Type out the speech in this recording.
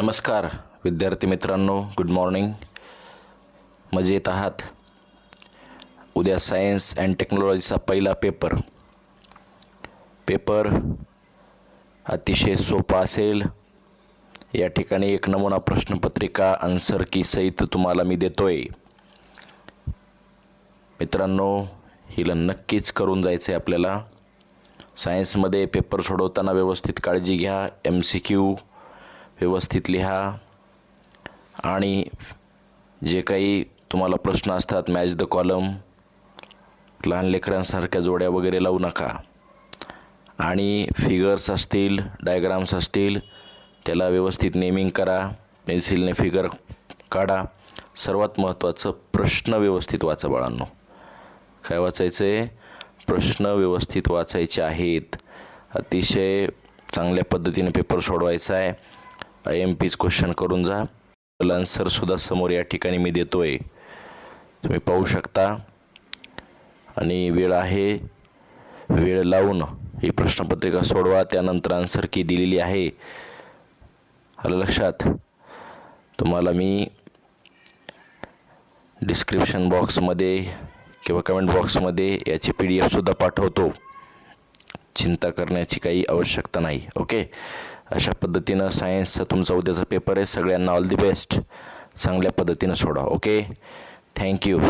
नमस्कार विद्यार्थी मित्रांनो, गुड मॉर्निंग. मजेत आहात? उद्या सायन्स अँड टेक्नॉलॉजीचा पहिला पेपर अतिशय सोपा असेल. या ठिकाणी एक नमुना प्रश्नपत्रिका आन्सर की सहित तुम्हाला मी देतोय. मित्रांनो, हिला नक्कीच करून जायचं आहे आपल्याला. सायन्समध्ये पेपर सोडवताना व्यवस्थित काळजी घ्या. MCQ व्यवस्थित लिहा आणि जे काही तुम्हाला प्रश्न असतात मॅच द कॉलम, लहान लेकरांसारख्या जोड्या वगैरे लावू नका. आणि फिगर्स असतील, डायग्राम्स असतील, त्याला व्यवस्थित नेमिंग करा. पेन्सिलने फिगर काढा. सर्वात महत्त्वाचं, प्रश्न व्यवस्थित वाचा बाळांनो. काय वाचायचं आहे? प्रश्न व्यवस्थित वाचायचे आहेत. अतिशय चांगल्या पद्धतीने पेपर सोडवायचा आहे. IMP's क्वेश्चन करून जा. आन्सरसुद्धा समोर या ठिकाणी मी देतो आहे, तुम्ही पाहू शकता. आणि वेळ आहे, वेळ लावून ही प्रश्नपत्रिका सोडवा. त्यानंतर आन्सर की दिलेली आहे. आलं लक्षात? तुम्हाला मी डिस्क्रिप्शन बॉक्समध्ये किंवा कमेंट बॉक्समध्ये याची PDF सुद्धा पाठवतो. चिंता करण्याची काही आवश्यकता नाही. ओके, अशा पद्धतीनं सायन्सचा तुमचा उद्याचा पेपर आहे. सगळ्यांना ऑल दी बेस्ट. चांगल्या पद्धतीनं सोडा. Okay, thank you.